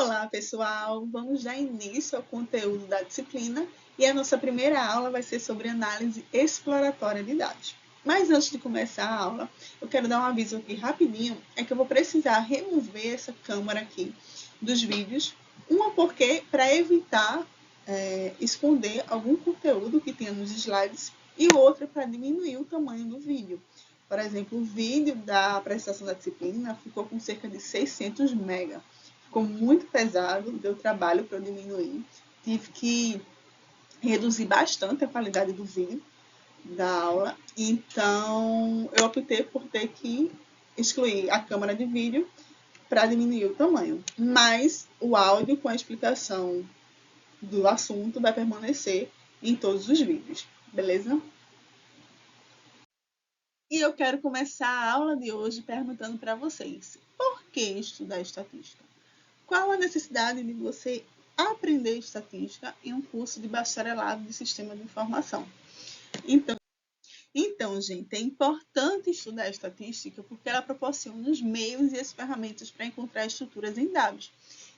Olá, pessoal! Vamos dar início ao conteúdo da disciplina e a nossa primeira aula vai ser sobre análise exploratória de dados. Mas antes de começar a aula, eu quero dar um aviso aqui rapidinho, é que eu vou precisar remover essa câmera aqui dos vídeos, uma porque para evitar esconder algum conteúdo que tenha nos slides e outra para diminuir o tamanho do vídeo. Por exemplo, o vídeo da apresentação da disciplina ficou com cerca de 600 MB. Ficou muito pesado, deu trabalho para eu diminuir. Tive que reduzir bastante a qualidade do vídeo da aula. Então, eu optei por ter que excluir a câmera de vídeo para diminuir o tamanho. Mas o áudio com a explicação do assunto vai permanecer em todos os vídeos, beleza? E eu quero começar a aula de hoje perguntando para vocês: por que estudar estatística? Qual a necessidade de você aprender estatística em um curso de bacharelado de sistema de informação? Então, gente, é importante estudar estatística porque ela proporciona os meios e as ferramentas para encontrar estruturas em dados,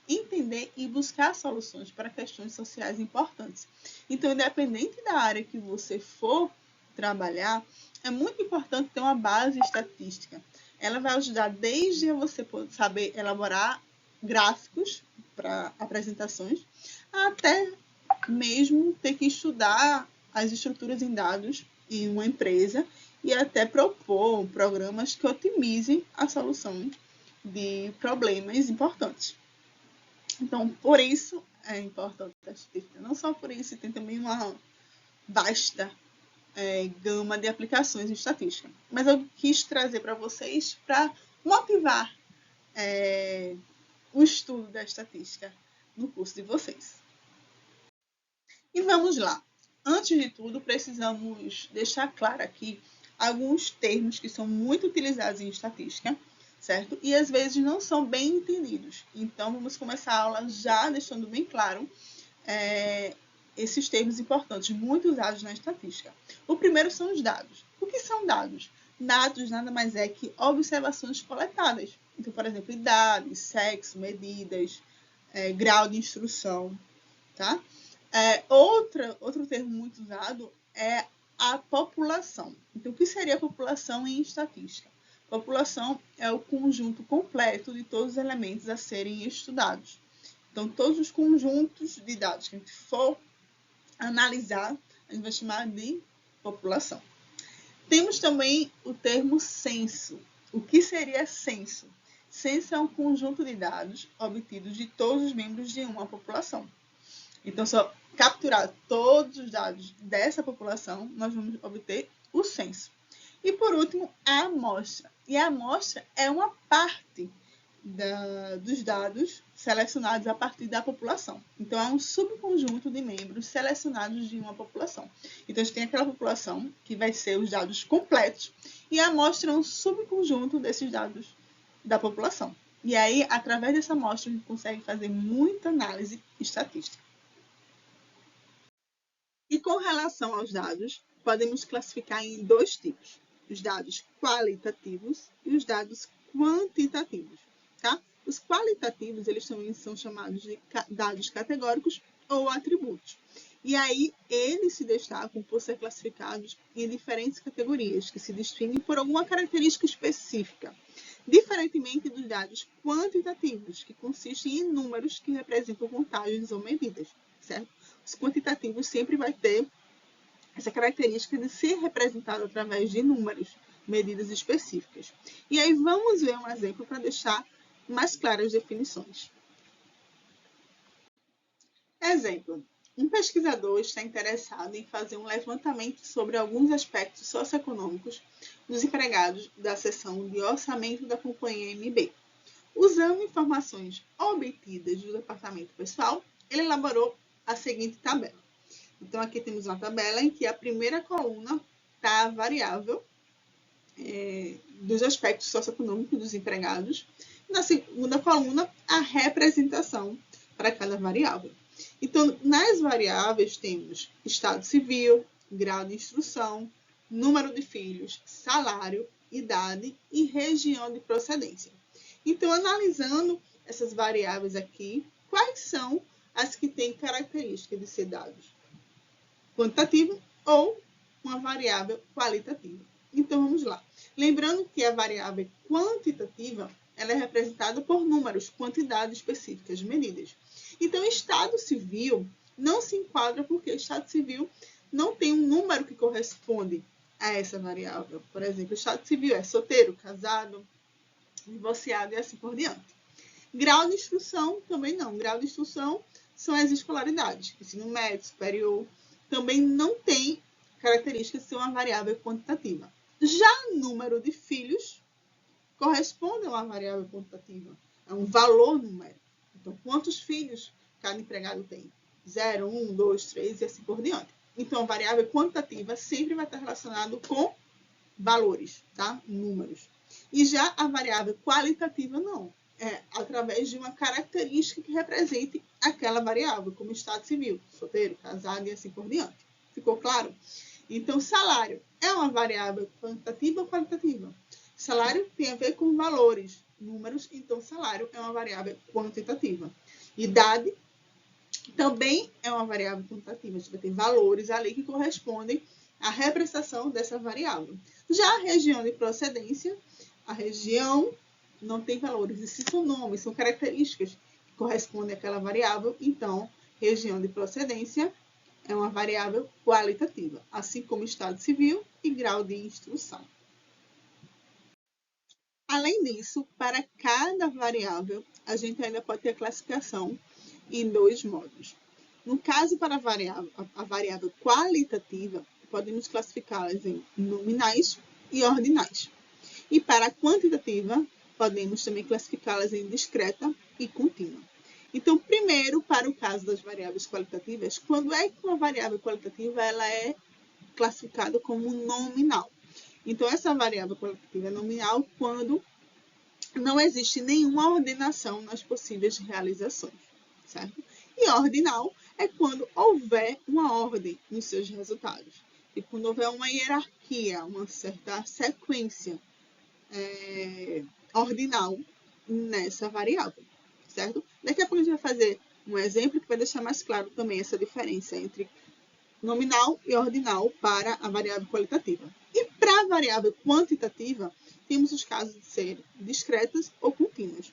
entender e buscar soluções para questões sociais importantes. Então, independente da área que você for trabalhar, é muito importante ter uma base estatística. Ela vai ajudar desde você saber elaborar gráficos para apresentações, até mesmo ter que estudar as estruturas em dados em uma empresa e até propor programas que otimizem a solução de problemas importantes. Então, por isso é importante a estatística. Não só por isso, tem também uma vasta gama de aplicações em estatística. Mas eu quis trazer para vocês para motivar o estudo da estatística no curso de vocês. E vamos lá. Antes de tudo, precisamos deixar claro aqui alguns termos que são muito utilizados em estatística, certo? E às vezes não são bem entendidos. Então, vamos começar a aula já deixando bem claro esses termos importantes, muito usados na estatística. O primeiro são os dados. O que são dados? Dados nada mais é que observações coletadas. Então, por exemplo, idade, sexo, medidas, grau de instrução, tá? Outro termo muito usado é a população. Então, o que seria a população em estatística? População é o conjunto completo de todos os elementos a serem estudados. Então, todos os conjuntos de dados que a gente for analisar, a gente vai chamar de população. Temos também o termo censo. O que seria censo? Censo é um conjunto de dados obtidos de todos os membros de uma população. Então, só capturar todos os dados dessa população, nós vamos obter o censo. E, por último, a amostra. E a amostra é uma parte dos dados selecionados a partir da população. Então, é um subconjunto de membros selecionados de uma população. Então, a gente tem aquela população que vai ser os dados completos e a amostra é um subconjunto desses dados da população. E aí, através dessa amostra, a gente consegue fazer muita análise estatística. E com relação aos dados, podemos classificar em dois tipos: os dados qualitativos e os dados quantitativos. Tá? Os qualitativos, eles também são chamados de dados categóricos ou atributos. E aí, eles se destacam por ser classificados em diferentes categorias, que se distinguem por alguma característica específica, diferentemente dos dados quantitativos, que consistem em números que representam contagens ou medidas, certo? Os quantitativos sempre vai ter essa característica de ser representado através de números, medidas específicas. E aí vamos ver um exemplo para deixar mais claras as definições. Exemplo: um pesquisador está interessado em fazer um levantamento sobre alguns aspectos socioeconômicos dos empregados da seção de orçamento da companhia MB. Usando informações obtidas do departamento pessoal, ele elaborou a seguinte tabela. Então, aqui temos uma tabela em que a primeira coluna está a variável dos aspectos socioeconômicos dos empregados. Na segunda coluna, a representação para cada variável. Então, nas variáveis temos estado civil, grau de instrução, número de filhos, salário, idade e região de procedência. Então, analisando essas variáveis aqui, quais são as que têm característica de ser dados quantitativo ou uma variável qualitativa. Então, vamos lá. Lembrando que a variável quantitativa ela é representada por números, quantidades específicas, medidas. Então, estado civil não se enquadra porque estado civil não tem um número que corresponde a essa variável. Por exemplo, o estado civil é solteiro, casado, divorciado e assim por diante. Grau de instrução também não. Grau de instrução são as escolaridades. Ensino médio, superior, também não tem característica de ser uma variável quantitativa. Já número de filhos corresponde a uma variável quantitativa, é um valor numérico. Então, quantos filhos cada empregado tem? 0, 1, 2, 3 e assim por diante. Então, a variável quantitativa sempre vai estar relacionada com valores, tá? Números. E já a variável qualitativa, não. É através de uma característica que represente aquela variável, como estado civil, solteiro, casado e assim por diante. Ficou claro? Então, salário é uma variável quantitativa ou qualitativa? Salário tem a ver com valores, números, então salário é uma variável quantitativa. Idade também é uma variável quantitativa, a gente vai ter valores ali que correspondem à representação dessa variável. Já a região de procedência, a região não tem valores, esses são nomes, são características que correspondem àquela variável, então região de procedência é uma variável qualitativa, assim como estado civil e grau de instrução. Além disso, para cada variável, a gente ainda pode ter a classificação em dois modos. No caso, para a variável qualitativa, podemos classificá-las em nominais e ordinais. E para a quantitativa, podemos também classificá-las em discreta e contínua. Então, primeiro, para o caso das variáveis qualitativas, quando é que uma variável qualitativa ela é classificada como nominal? Então, essa variável qualitativa é nominal quando não existe nenhuma ordenação nas possíveis realizações, certo? E ordinal é quando houver uma ordem nos seus resultados. E quando houver uma hierarquia, uma certa sequência ordinal nessa variável, certo? Daqui a pouco a gente vai fazer um exemplo que vai deixar mais claro também essa diferença entre nominal e ordinal para a variável qualitativa. E para a variável quantitativa, temos os casos de serem discretas ou contínuas.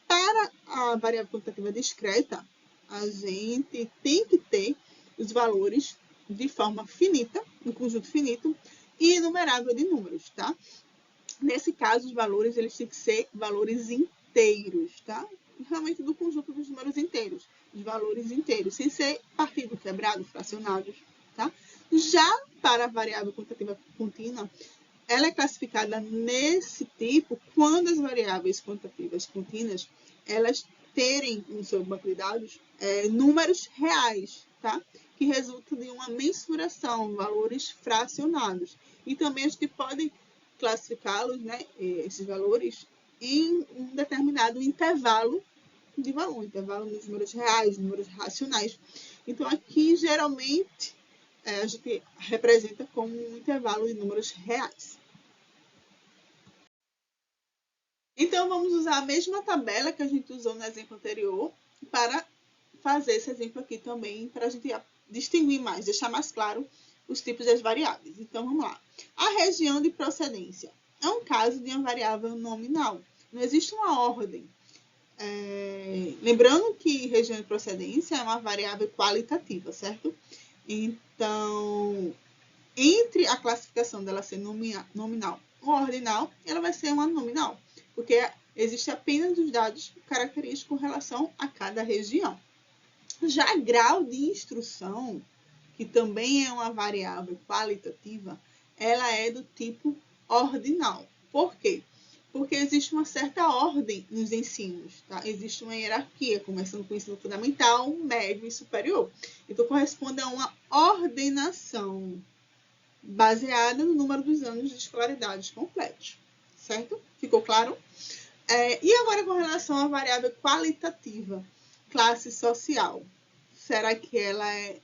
Para a variável quantitativa discreta, a gente tem que ter os valores de forma finita, um conjunto finito, e enumerável de números, tá? Nesse caso, os valores eles têm que ser valores inteiros, tá? Realmente do conjunto dos números inteiros, os valores inteiros, sem ser partido, quebrado, fracionados, tá? Já para a variável quantitativa contínua, ela é classificada nesse tipo quando as variáveis quantitativas contínuas, elas terem no seu banco de dados números reais, tá? Que resultam de uma mensuração, valores fracionados. E também as que podem classificá-los, né, esses valores, em um determinado intervalo de valor, intervalo dos números reais, números racionais. Então, aqui, geralmente, a gente representa como um intervalo de números reais. Então, vamos usar a mesma tabela que a gente usou no exemplo anterior para fazer esse exemplo aqui também, para a gente distinguir mais, deixar mais claro os tipos das variáveis. Então, vamos lá. A região de procedência é um caso de uma variável nominal. Não existe uma ordem. Lembrando que região de procedência é uma variável qualitativa, certo? Então, entre a classificação dela ser nominal ou ordinal, ela vai ser uma nominal, porque existe apenas os dados característicos com relação a cada região. Já grau de instrução, que também é uma variável qualitativa, ela é do tipo ordinal. Por quê? Porque existe uma certa ordem nos ensinos, tá? Existe uma hierarquia, começando com o ensino fundamental, médio e superior. Então, corresponde a uma ordenação baseada no número dos anos de escolaridade completos, certo? Ficou claro? E agora, com relação à variável qualitativa, classe social, será que ela é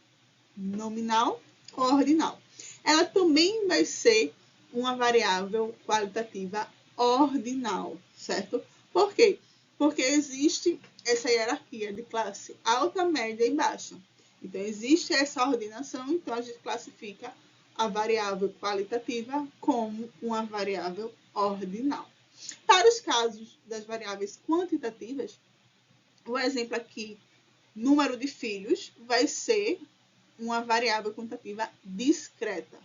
nominal ou ordinal? Ela também vai ser uma variável qualitativa ordinal, certo? Por quê? Porque existe essa hierarquia de classe alta, média e baixa. Então, existe essa ordenação, então a gente classifica a variável qualitativa como uma variável ordinal. Para os casos das variáveis quantitativas, o exemplo aqui, número de filhos, vai ser uma variável quantitativa discreta,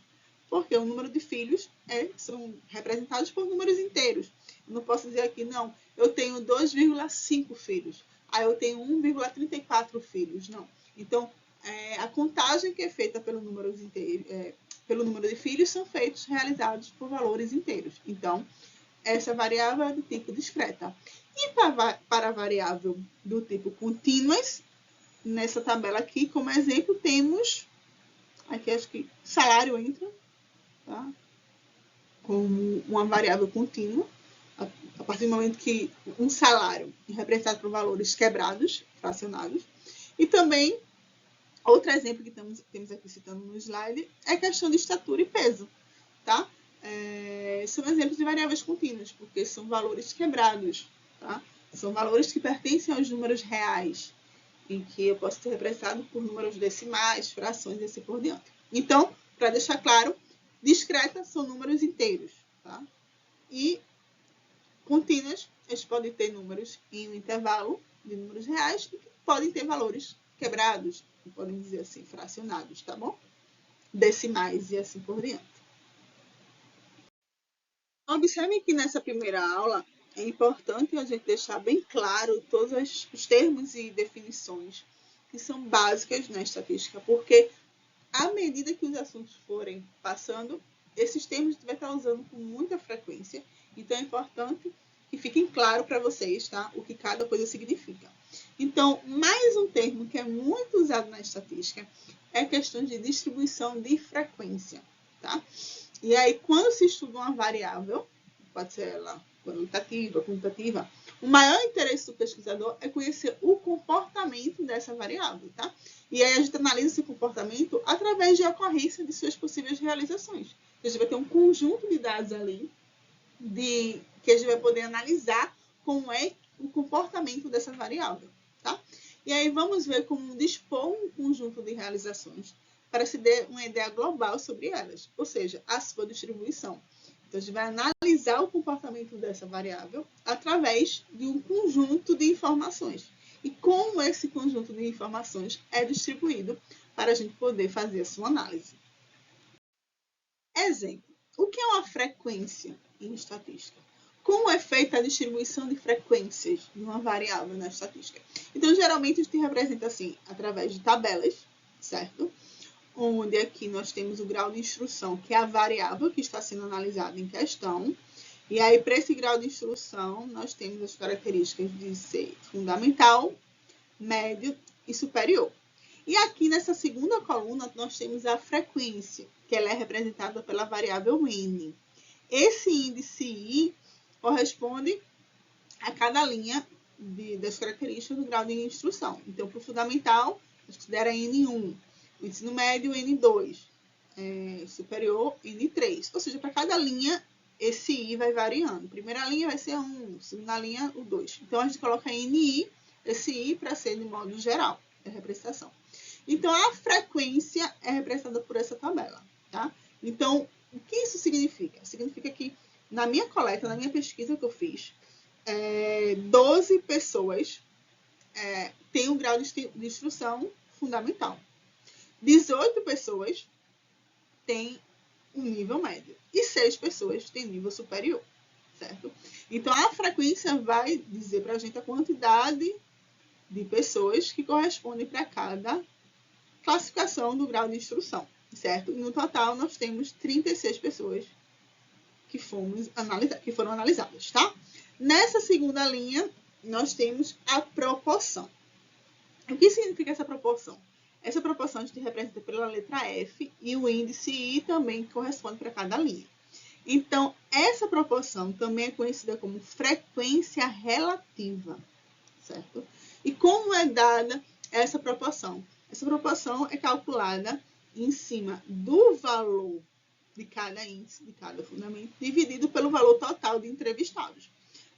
porque o número de filhos são representados por números inteiros. Eu não posso dizer aqui, não, eu tenho 2,5 filhos, aí eu tenho 1,34 filhos, não. Então, a contagem que é feita pelo número de filhos são realizados por valores inteiros. Então, essa variável é do tipo discreta. E para a variável do tipo contínuas, nessa tabela aqui, como exemplo, temos, aqui acho que salário entra, tá? Como uma variável contínua, a partir do momento que um salário é representado por valores quebrados, fracionados. E também, outro exemplo que temos aqui citando no slide, é a questão de estatura e peso, tá? São exemplos de variáveis contínuas, porque são valores quebrados, tá? São valores que pertencem aos números reais, em que eu posso ser representado por números decimais, frações e assim por diante. Então, para deixar claro, discretas são números inteiros, tá? E contínuas, eles podem ter números em um intervalo de números reais e podem ter valores quebrados, podem dizer assim, fracionados, tá bom? Decimais e assim por diante. Observe que nessa primeira aula é importante a gente deixar bem claro todos os termos e definições que são básicas na estatística, porque à medida que os assuntos forem passando, esses termos a gente vai estar usando com muita frequência, então é importante que fiquem claro para vocês, tá? O que cada coisa significa. Então, mais um termo que é muito usado na estatística é a questão de distribuição de frequência, tá? E aí, quando se estuda uma variável, pode ser ela qualitativa, quantitativa, o maior interesse do pesquisador é conhecer o comportamento dessa variável, tá? E aí a gente analisa esse comportamento através de ocorrência de suas possíveis realizações. A gente vai ter um conjunto de dados ali que a gente vai poder analisar como é o comportamento dessa variável, tá? E aí vamos ver como dispor um conjunto de realizações para se ter uma ideia global sobre elas, ou seja, a sua distribuição. Então, a gente vai analisar o comportamento dessa variável através de um conjunto de informações. E como esse conjunto de informações é distribuído para a gente poder fazer a sua análise. Exemplo. O que é uma frequência em estatística? Como é feita a distribuição de frequências de uma variável na estatística? Então, geralmente, a gente representa assim, através de tabelas, certo? Onde aqui nós temos o grau de instrução, que é a variável que está sendo analisada em questão. E aí, para esse grau de instrução, nós temos as características de ser fundamental, médio e superior. E aqui nessa segunda coluna, nós temos a frequência, que ela é representada pela variável n. Esse índice I corresponde a cada linha das características do grau de instrução. Então, para o fundamental, a gente considera N1. O ensino médio, N2. Superior, N3. Ou seja, para cada linha, esse I vai variando. Primeira linha vai ser 1, segunda linha, o 2. Então, a gente coloca NI, esse I, para ser de modo geral, a representação. Então, a frequência é representada por essa tabela, tá? Então, o que isso significa? Significa que, na minha coleta, na minha pesquisa que eu fiz, 12 pessoas têm um grau de instrução fundamental. 18 pessoas têm um nível médio e 6 pessoas têm nível superior, certo? Então, a frequência vai dizer para a gente a quantidade de pessoas que correspondem para cada classificação do grau de instrução, certo? E no total, nós temos 36 pessoas que foram analisadas, tá? Nessa segunda linha, nós temos a proporção. O que significa essa proporção? Essa proporção a gente representa pela letra F e o índice I também corresponde para cada linha. Então, essa proporção também é conhecida como frequência relativa, certo? E como é dada essa proporção? Essa proporção é calculada em cima do valor de cada índice, de cada fundamento, dividido pelo valor total de entrevistados.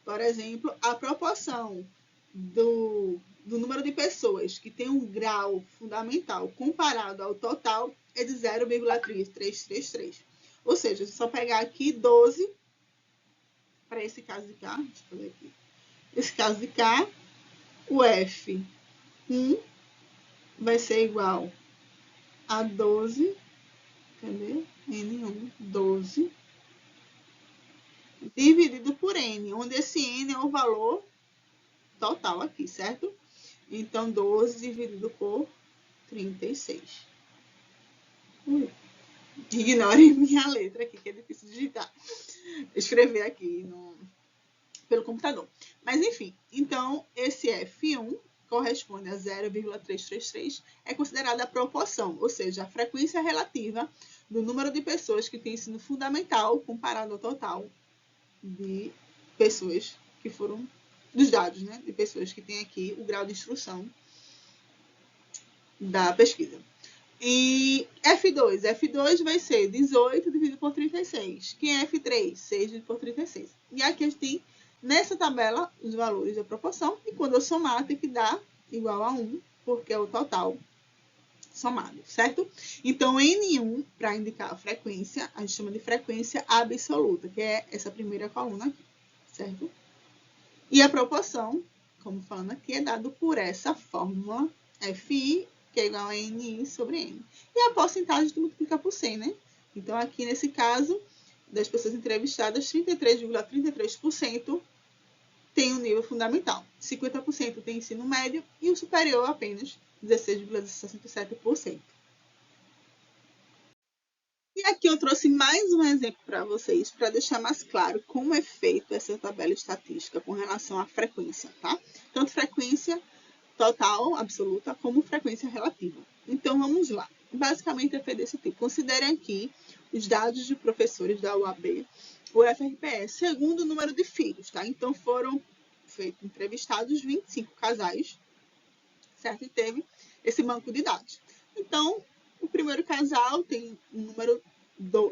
Por exemplo, a proporção do número de pessoas que tem um grau fundamental comparado ao total é de 0,333. Ou seja, é só pegar aqui 12, para esse caso de cá, deixa eu fazer aqui. Esse caso de cá, o F1 vai ser igual a 12, cadê? N1, 12, dividido por N, onde esse N é o valor total aqui, certo? Então, 12 dividido por 36. Ignorem minha letra aqui, que é difícil digitar. Escrever aqui pelo computador. Mas, enfim, então, esse F1 corresponde a 0,333, é considerada a proporção, ou seja, a frequência relativa do número de pessoas que têm ensino fundamental comparado ao total de pessoas que foram, dos dados, né, de pessoas que têm aqui o grau de instrução da pesquisa. E F2 vai ser 18 dividido por 36. Quem é F3? 6 dividido por 36. E aqui a gente tem, nessa tabela, os valores da proporção. E quando eu somar, tem que dar igual a 1, porque é o total somado, certo? Então, N1, para indicar a frequência, a gente chama de frequência absoluta, que é essa primeira coluna aqui, certo? E a proporção, como falando aqui, é dado por essa fórmula Fi, que é igual a Ni sobre N. E a porcentagem tu multiplica por 100, né? Então, aqui nesse caso, das pessoas entrevistadas, 33,33% tem o nível fundamental, 50% tem ensino médio e o superior apenas 16,67%. E aqui eu trouxe mais um exemplo para vocês, para deixar mais claro como é feita essa tabela estatística com relação à frequência, tá? Tanto frequência total, absoluta, como frequência relativa. Então, vamos lá. Basicamente, é feito desse tipo. Considerem aqui os dados de professores da UAB, o FRPE, segundo o número de filhos, tá? Então, foram entrevistados 25 casais, certo? E teve esse banco de dados. Então, o primeiro casal tem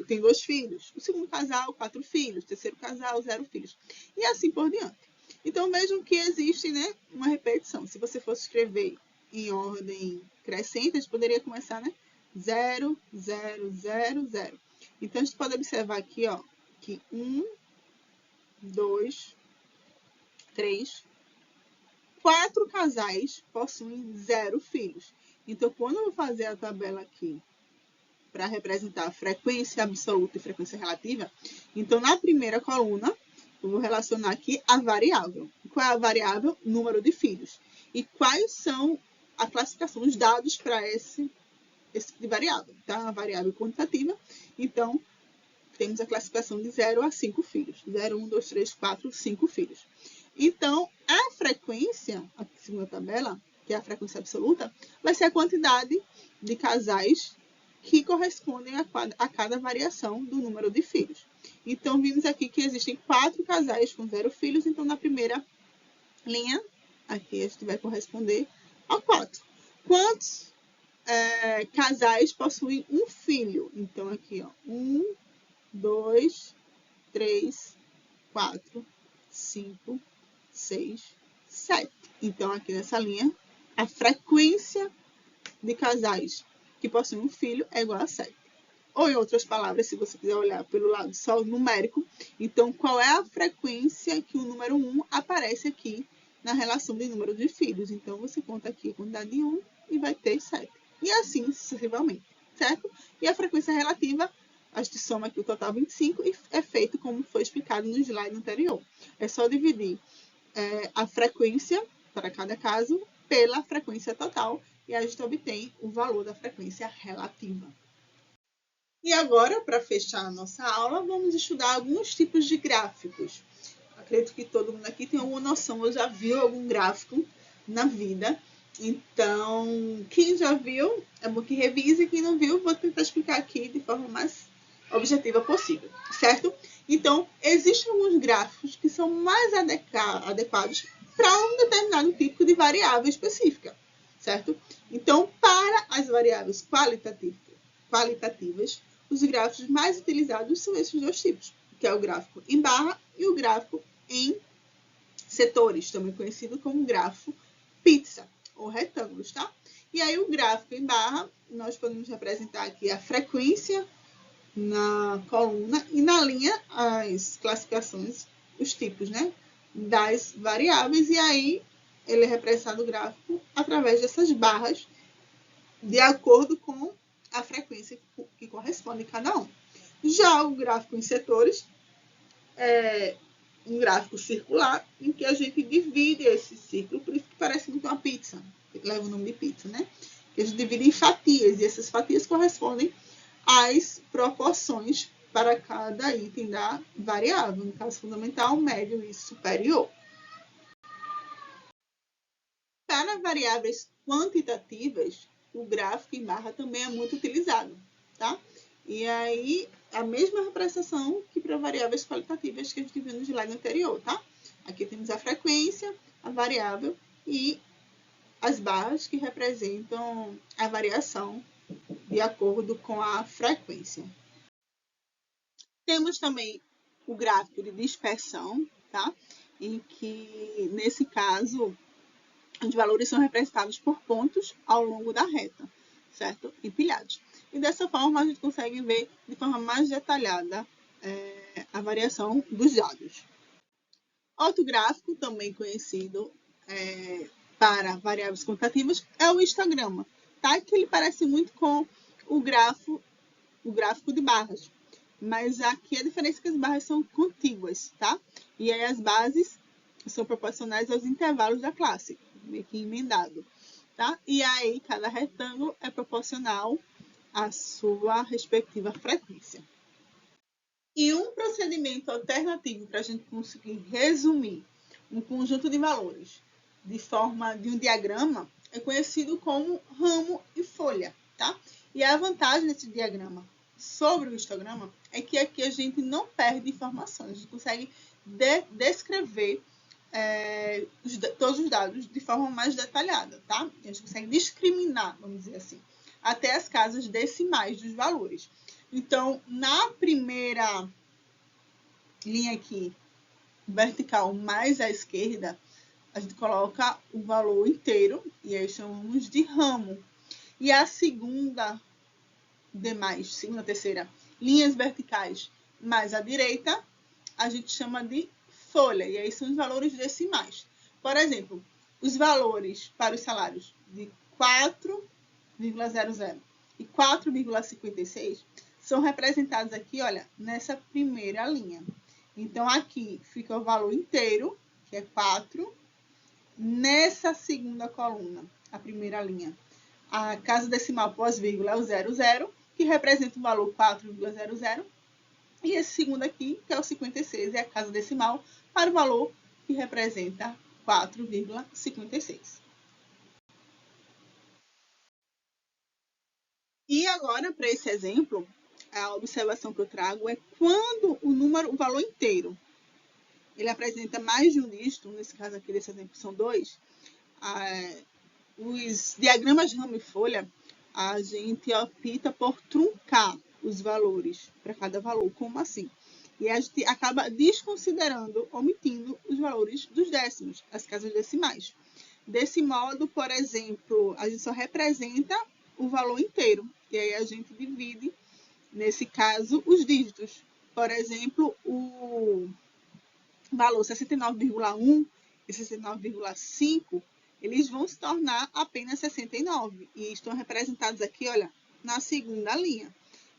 tem 2 filhos. O segundo casal, 4 filhos. O terceiro casal, 0 filhos. E assim por diante. Então, vejam que existe, né, uma repetição. Se você fosse escrever em ordem crescente, a gente poderia começar, né? 0, 0, 0, 0. Então, a gente pode observar aqui, ó, que 1, 2, 3, 4 casais possuem 0 filhos. Então, quando eu vou fazer a tabela aqui para representar a frequência absoluta e frequência relativa, então, na primeira coluna, eu vou relacionar aqui a variável. Qual é a variável? Número de filhos. E quais são a classificação, os dados para esse tipo de variável? Tá? A variável quantitativa. Então, temos a classificação de 0 a 5 filhos. 0, 1, 2, 3, 4, 5 filhos. Então, a frequência, aqui na segunda tabela, que é a frequência absoluta, vai ser a quantidade de casais que correspondem a cada variação do número de filhos. Então, vimos aqui que existem 4 casais com 0 filhos. Então, na primeira linha, aqui a gente vai corresponder a 4. Quantos casais possuem um filho? Então, aqui, ó, 1, 2, 3, 4, 5, 6, 7. Então, aqui nessa linha, a frequência de casais que possuem um filho é igual a 7. Ou, em outras palavras, se você quiser olhar pelo lado só numérico, então, qual é a frequência que o número 1 aparece aqui na relação de número de filhos? Então, você conta aqui a quantidade de 1 e vai ter 7. E assim sucessivamente, certo? E a frequência relativa, a gente soma aqui o total 25 e é feito como foi explicado no slide anterior. É só dividir a frequência para cada caso pela frequência total e a gente obtém o valor da frequência relativa. E agora, para fechar a nossa aula, vamos estudar alguns tipos de gráficos. Acredito que todo mundo aqui tem alguma noção, ou já viu algum gráfico na vida. Então, quem já viu, é bom que revise. Quem não viu, vou tentar explicar aqui de forma mais objetiva possível, certo? Então, existem alguns gráficos que são mais adequados para um determinado tipo de variável específica, certo? Então, para as variáveis qualitativas, os gráficos mais utilizados são esses 2 tipos, que é o gráfico em barra e o gráfico em setores, também conhecido como gráfico pizza ou retângulos, tá? E aí o gráfico em barra, nós podemos representar aqui a frequência na coluna e na linha as classificações, os tipos, né, das variáveis, e aí ele é representado o gráfico através dessas barras de acordo com a frequência que corresponde a cada um. Já o gráfico em setores é um gráfico circular em que a gente divide esse círculo, por isso que parece muito uma pizza, que leva o nome de pizza, né? Que a gente divide em fatias, e essas fatias correspondem às proporções para cada item da variável, no caso fundamental, médio e superior. Para variáveis quantitativas, o gráfico em barra também é muito utilizado, tá? E aí, a mesma representação que para variáveis qualitativas que a gente viu no slide anterior, tá? Aqui temos a frequência, a variável e as barras que representam a variação de acordo com a frequência. Temos também o gráfico de dispersão, tá? Em que, nesse caso, os valores são representados por pontos ao longo da reta, certo? Empilhados. E dessa forma, a gente consegue ver de forma mais detalhada a variação dos dados. Outro gráfico, também conhecido para variáveis quantitativas, é o histograma, tá? Que ele parece muito com o gráfico de barras. Mas aqui a diferença é que as barras são contíguas, tá? E aí as bases são proporcionais aos intervalos da classe, meio que emendado, tá? E aí cada retângulo é proporcional à sua respectiva frequência. E um procedimento alternativo para a gente conseguir resumir um conjunto de valores de forma de um diagrama é conhecido como ramo e folha, tá? E a vantagem desse diagrama sobre o histograma é que aqui a gente não perde informações, a gente consegue descrever todos os dados de forma mais detalhada, tá? A gente consegue discriminar, vamos dizer assim, até as casas decimais dos valores. Então, na primeira linha aqui, vertical mais à esquerda, a gente coloca o valor inteiro, e aí chamamos de ramo. E a segunda, terceira, linhas verticais mais à direita, a gente chama de folha, e aí são os valores decimais. Por exemplo, os valores para os salários de 4,00 e 4,56 são representados aqui, olha, nessa primeira linha. Então, aqui fica o valor inteiro, que é 4. Nessa segunda coluna, a primeira linha, a casa decimal pós-vírgula é o 00, que representa o valor 4,00. E esse segundo aqui, que é o 56, é a casa decimal para o valor que representa 4,56. E agora, para esse exemplo, a observação que eu trago é quando o valor inteiro, ele apresenta mais de um dígito, nesse caso aqui desse exemplo são 2, os diagramas de ramo e folha, a gente opta por truncar os valores para cada valor. Como assim? E a gente acaba desconsiderando, omitindo os valores dos décimos, as casas decimais. Desse modo, por exemplo, a gente só representa o valor inteiro. E aí a gente divide, nesse caso, os dígitos. Por exemplo, o valor 69,1 e 69,5, eles vão se tornar apenas 69. E estão representados aqui, olha, na segunda linha.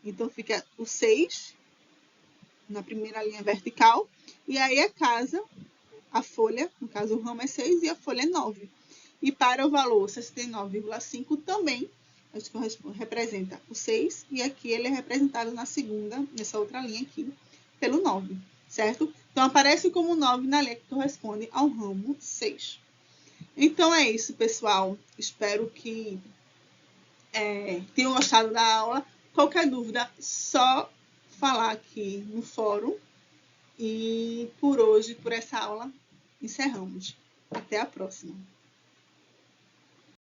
Então, fica o 6 na primeira linha vertical. E aí a folha, no caso o ramo é 6 e a folha é 9. E para o valor 69,5 também, a gente representa o 6. E aqui ele é representado na segunda, nessa outra linha aqui, pelo 9, certo? Então, aparece como 9 na linha que corresponde ao ramo 6. Então, é isso, pessoal. Espero que tenham gostado da aula. Qualquer dúvida, só falar aqui no fórum. E por hoje, por essa aula, encerramos. Até a próxima.